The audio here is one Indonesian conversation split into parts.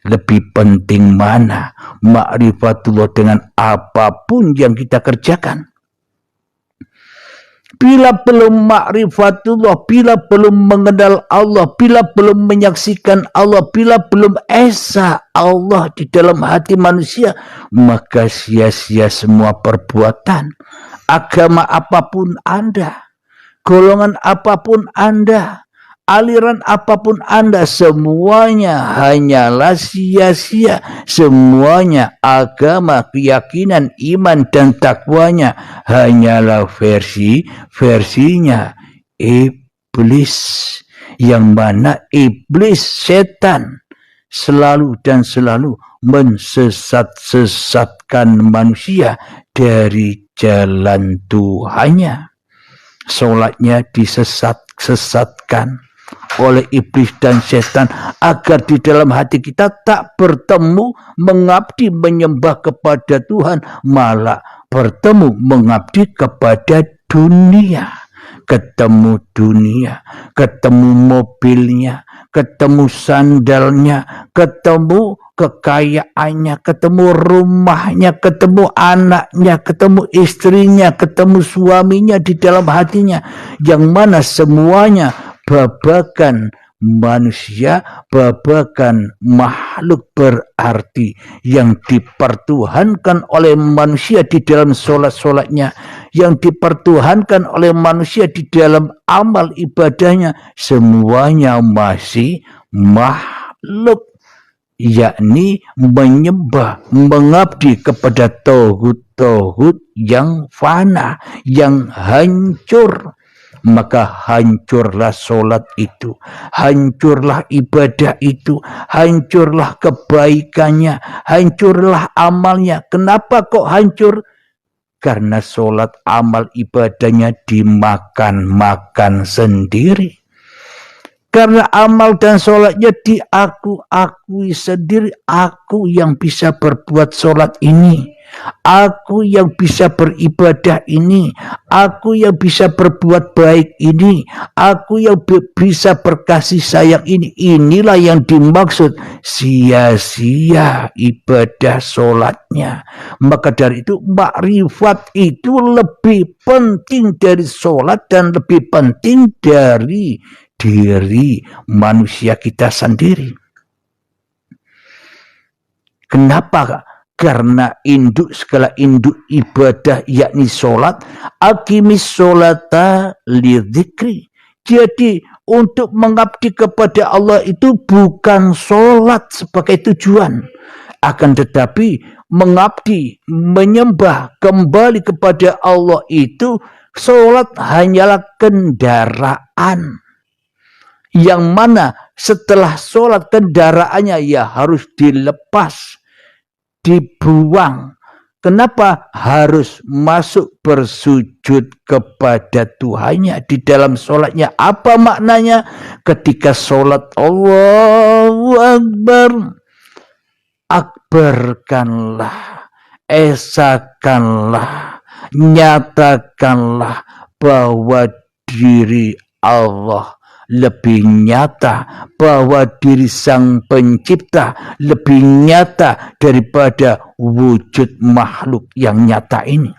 Lebih penting mana ma'rifatullah dengan apapun yang kita kerjakan. Bila belum ma'rifatullah, bila belum mengenal Allah, bila belum menyaksikan Allah, bila belum esa Allah di dalam hati manusia, maka sia-sia semua perbuatan. Agama apapun Anda, golongan apapun Anda, aliran apapun Anda, semuanya hanyalah sia-sia. Semuanya agama, keyakinan, iman, dan takwanya hanyalah versinya iblis. Yang mana iblis, setan, selalu dan selalu mensesat-sesatkan manusia dari jalan Tuhannya. Sholatnya disesat-sesatkan oleh iblis dan setan agar di dalam hati kita tak bertemu mengabdi menyembah kepada Tuhan, malah bertemu mengabdi kepada dunia. Ketemu dunia, ketemu mobilnya, ketemu sandalnya, ketemu kekayaannya, ketemu rumahnya, ketemu anaknya, ketemu istrinya, ketemu suaminya di dalam hatinya, yang mana semuanya babakan manusia, babakan makhluk berarti yang dipertuhankan oleh manusia di dalam sholat-sholatnya, yang dipertuhankan oleh manusia di dalam amal ibadahnya, semuanya masih makhluk, yakni menyembah, mengabdi kepada tauhid yang fana, yang hancur. Maka hancurlah sholat itu, hancurlah ibadah itu, hancurlah kebaikannya, hancurlah amalnya. Kenapa kok hancur? Karena sholat, amal ibadahnya dimakan-makan sendiri. Karena amal dan sholatnya diakui sendiri. Aku yang bisa berbuat sholat ini, aku yang bisa beribadah ini, aku yang bisa berbuat baik ini, aku yang bisa berkasih sayang ini. Inilah yang dimaksud sia-sia ibadah sholatnya. Maka dari itu makrifat itu lebih penting dari sholat dan lebih penting dari diri manusia kita sendiri. Kenapa? Karena induk segala induk ibadah yakni sholat, aqimis sholata lidzikri. Jadi untuk mengabdi kepada Allah itu bukan sholat sebagai tujuan, akan tetapi mengabdi, menyembah kembali kepada Allah itu, sholat hanyalah kendaraan. Yang mana setelah sholat kendaraannya ya harus dilepas, dibuang. Kenapa harus masuk bersujud kepada Tuhannya di dalam sholatnya? Apa maknanya? Ketika sholat Allahu Akbar, akbarkanlah, esakanlah, nyatakanlah bahwa diri Allah lebih nyata, bahwa diri Sang Pencipta lebih nyata daripada wujud makhluk yang nyata ini.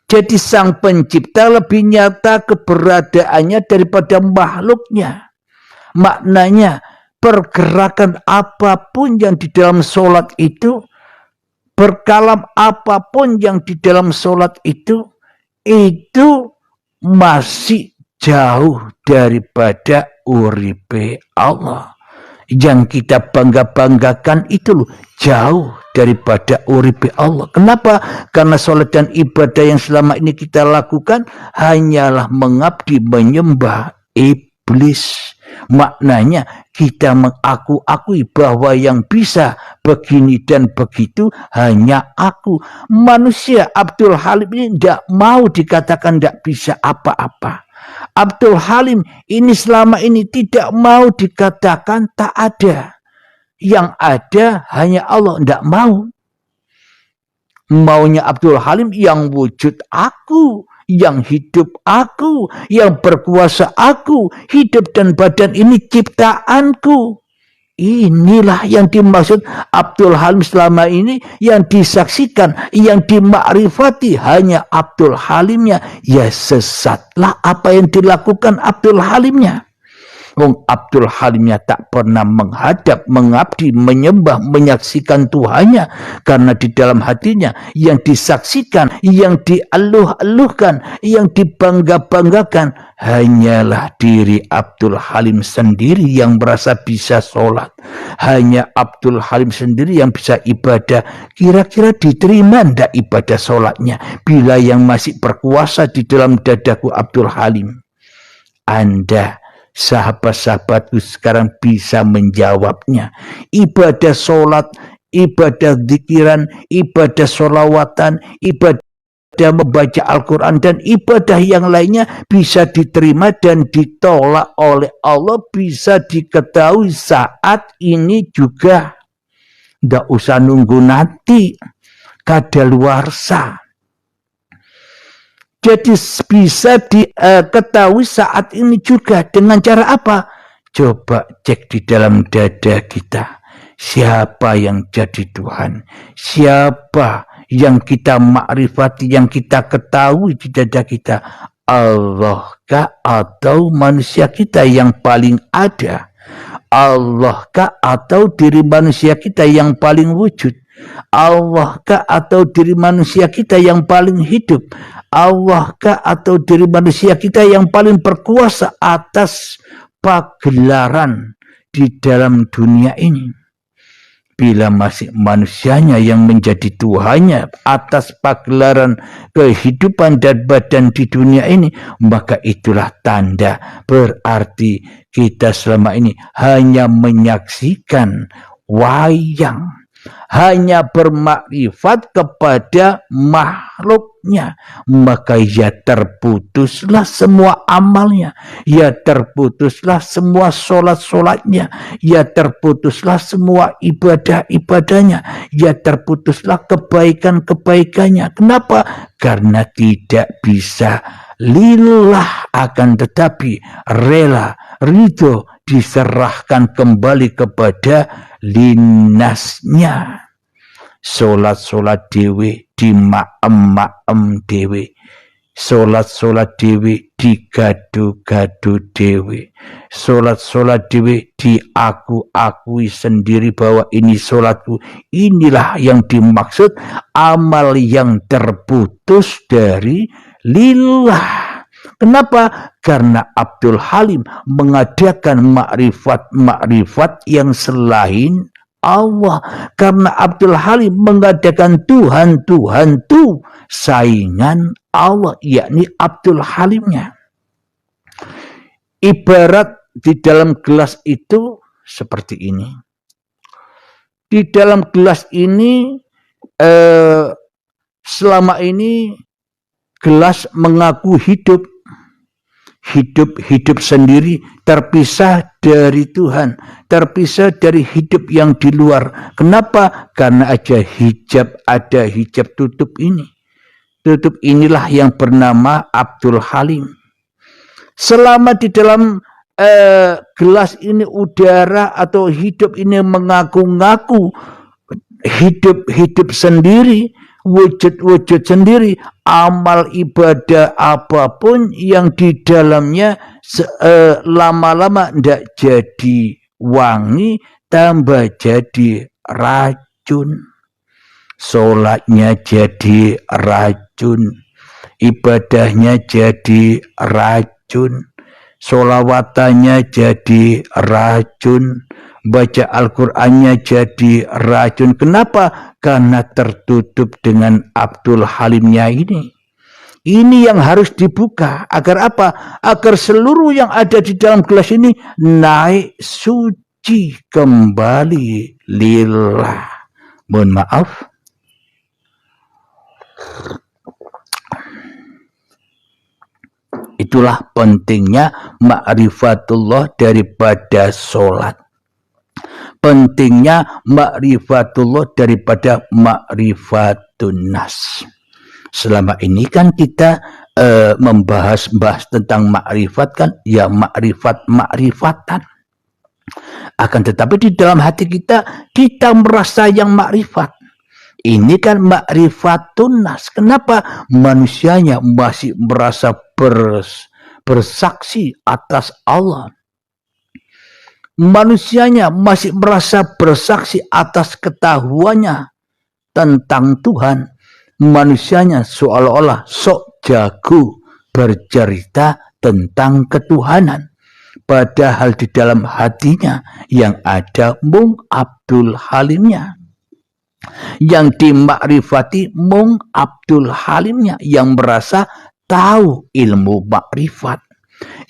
Jadi Sang Pencipta lebih nyata keberadaannya daripada makhluknya. Maknanya pergerakan apapun yang di dalam sholat itu, berkalam apapun yang di dalam sholat itu masih jauh daripada uripe Allah. Yang kita bangga-banggakan itu loh, jauh daripada uripe Allah. Kenapa? Karena sholat dan ibadah yang selama ini kita lakukan hanyalah mengabdi, menyembah iblis. Maknanya kita mengaku-akui bahwa yang bisa begini dan begitu hanya aku. Manusia Abdul Halim ini tidak mau dikatakan tidak bisa apa-apa. Abdul Halim ini selama ini tidak mau dikatakan tak ada. Yang ada hanya Allah, tidak mau. Maunya Abdul Halim yang wujud aku, yang hidup aku, yang berkuasa aku, hidup dan badan ini ciptaanku. Inilah yang dimaksud Abdul Halim selama ini, yang disaksikan, yang dimakrifati hanya Abdul Halimnya. Ya sesatlah apa yang dilakukan Abdul Halimnya. Wong Abdul Halimnya tak pernah menghadap, mengabdi, menyembah, menyaksikan Tuhannya. Karena di dalam hatinya yang disaksikan, yang dialuh-aluhkan, yang dibangga-banggakan hanyalah diri Abdul Halim sendiri yang merasa bisa sholat. Hanya Abdul Halim sendiri yang bisa ibadah. Kira-kira diterima ndak ibadah sholatnya bila yang masih berkuasa di dalam dadaku Abdul Halim? Anda, sahabat-sahabatku sekarang bisa menjawabnya. Ibadah sholat, ibadah zikiran, ibadah sholawatan, ibadah membaca Al-Quran dan ibadah yang lainnya bisa diterima dan ditolak oleh Allah, bisa diketahui saat ini juga. Tidak usah nunggu nanti kadaluarsa. Jadi bisa diketahui saat ini juga. Dengan cara apa? Coba cek di dalam dada kita. Siapa yang jadi Tuhan? Siapa yang kita makrifati, yang kita ketahui di dada kita? Allah kah atau manusia kita yang paling ada? Allah kah atau diri manusia kita yang paling wujud? Allah kah atau diri manusia kita yang paling hidup? Allah kah atau diri manusia kita yang paling berkuasa atas pagelaran di dalam dunia ini? Bila masih manusianya yang menjadi Tuhannya atas pagelaran kehidupan dan badan di dunia ini, maka itulah tanda berarti kita selama ini hanya menyaksikan wayang, hanya bermakrifat kepada makhluknya, maka ya terputuslah semua amalnya, ya terputuslah semua sholat-sholatnya, ya terputuslah semua ibadah-ibadahnya, ya terputuslah kebaikan-kebaikannya. Kenapa? Karena tidak bisa lillah, akan tetapi rela, ridho, diserahkan kembali kepada linasnya. Solat-solat dewe di maem-maem dewe, solat-solat dewe di gadu-gadu dewe, solat-solat dewe di aku-akui sendiri bahwa ini solatku. Inilah yang dimaksud amal yang terputus dari lillah. Kenapa? Karena Abdul Halim mengadakan makrifat-makrifat yang selain Allah. Karena Abdul Halim mengadakan Tuhan-Tuhan itu saingan Allah, yakni Abdul Halimnya. Ibarat di dalam gelas itu seperti ini. Di dalam gelas ini selama ini gelas mengaku hidup sendiri, terpisah dari Tuhan, terpisah dari hidup yang di luar. Kenapa? Karena ada hijab tutup ini. Tutup inilah yang bernama Abdul Halim. Selama di dalam gelas ini udara atau hidup ini mengaku-ngaku hidup sendiri, wujud sendiri, amal ibadah apapun yang di dalamnya lama-lama tidak jadi wangi, tambah jadi racun. Sholatnya jadi racun, ibadahnya jadi racun, sholawatannya jadi racun, baca Al-Qur'annya jadi racun. Kenapa? Karena tertutup dengan Abdul Halimnya ini. Ini yang harus dibuka. Agar apa? Agar seluruh yang ada di dalam gelas ini naik suci kembali lillah. Mohon maaf. Itulah pentingnya ma'rifatullah daripada sholat. Pentingnya ma'rifatullah daripada ma'rifatun nas. Selama ini kan kita membahas tentang ma'rifat kan, ya ma'rifatan. Akan tetapi di dalam hati kita, kita merasa yang makrifat. Ini kan makrifatun nas. Kenapa manusianya masih merasa bersaksi atas Allah? Manusianya masih merasa bersaksi atas ketahuannya tentang Tuhan. Manusianya seolah-olah sok jago bercerita tentang ketuhanan. Padahal di dalam hatinya yang ada mung Abdul Halimnya. Yang dimakrifati mung Abdul Halimnya, yang merasa tahu ilmu makrifat.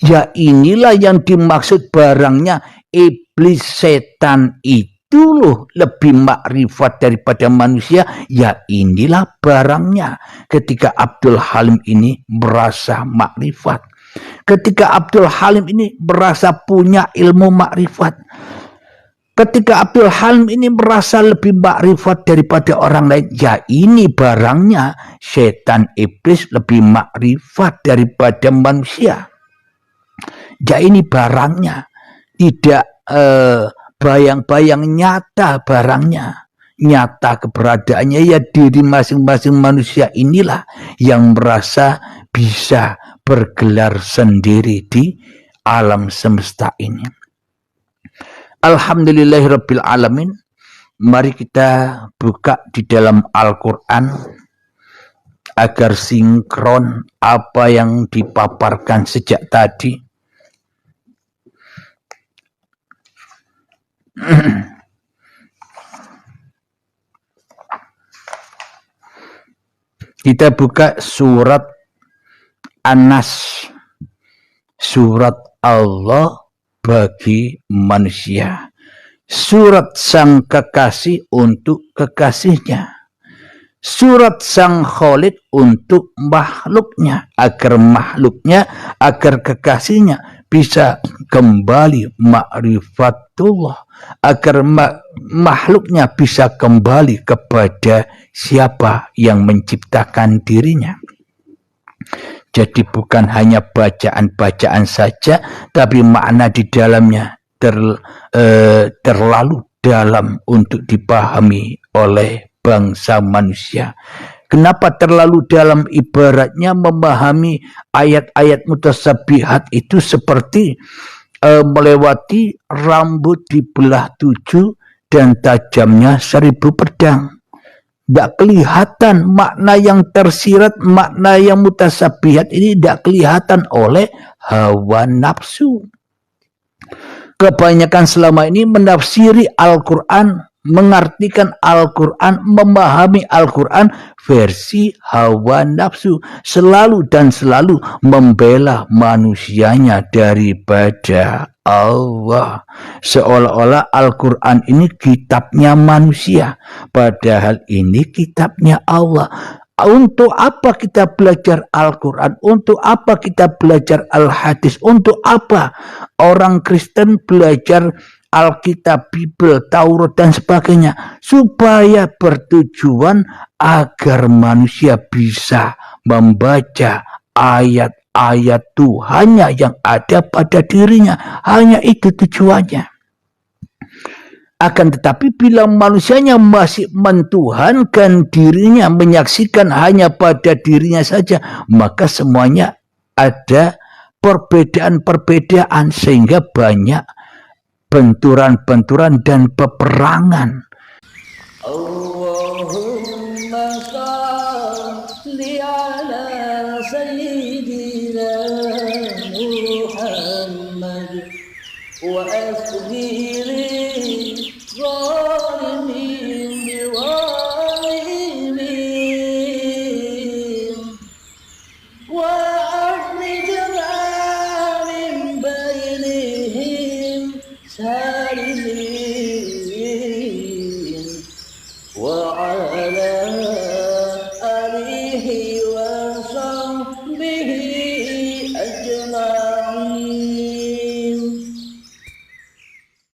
Ya inilah yang dimaksud barangnya. Iblis setan itu loh lebih makrifat daripada manusia. Ya inilah barangnya. Ketika Abdul Halim ini merasa makrifat, ketika Abdul Halim ini merasa punya ilmu makrifat, ketika Abdul Halim ini merasa lebih makrifat daripada orang lain, ya ini barangnya. Setan iblis lebih makrifat daripada manusia. Ya ini barangnya. Tidak bayang-bayang, nyata barangnya. Nyata keberadaannya, ya diri masing-masing manusia inilah yang merasa bisa bergelar sendiri di alam semesta ini. Alhamdulillahirabbil alamin. Mari kita buka di dalam Al-Quran agar sinkron apa yang dipaparkan sejak tadi. Kita buka surat An-Nas, surat Allah bagi manusia, surat sang kekasih untuk kekasihnya, surat sang Khalid untuk makhluknya, agar kekasihnya bisa kembali ma'rifatullah, agar makhluknya bisa kembali kepada siapa yang menciptakan dirinya. Jadi bukan hanya bacaan-bacaan saja, tapi makna di dalamnya terlalu dalam untuk dipahami oleh bangsa manusia. Kenapa terlalu dalam? Ibaratnya memahami ayat-ayat mutasyabihat itu seperti melewati rambut dibelah 7 dan tajamnya 1000 pedang. Tidak kelihatan makna yang tersirat, makna yang mutasyabihat ini tidak kelihatan oleh hawa nafsu. Kebanyakan selama ini menafsiri Al-Quran, mengartikan Al-Quran, memahami Al-Quran versi hawa nafsu, selalu dan selalu membela manusianya daripada Allah. Seolah-olah Al-Quran ini kitabnya manusia, padahal ini kitabnya Allah. Untuk apa kita belajar Al-Quran? Untuk apa kita belajar Al-Hadis? Untuk apa orang Kristen belajar Alkitab, Bible, Taurat dan sebagainya? Supaya bertujuan agar manusia bisa membaca ayat-ayat Tuhannya yang ada pada dirinya. Hanya itu tujuannya. Akan tetapi bila manusianya masih mentuhankan dirinya, menyaksikan hanya pada dirinya saja, maka semuanya ada perbedaan-perbedaan sehingga banyak benturan-benturan dan peperangan. Allahumma shalli ala sayyidina Muhammad wa asghiri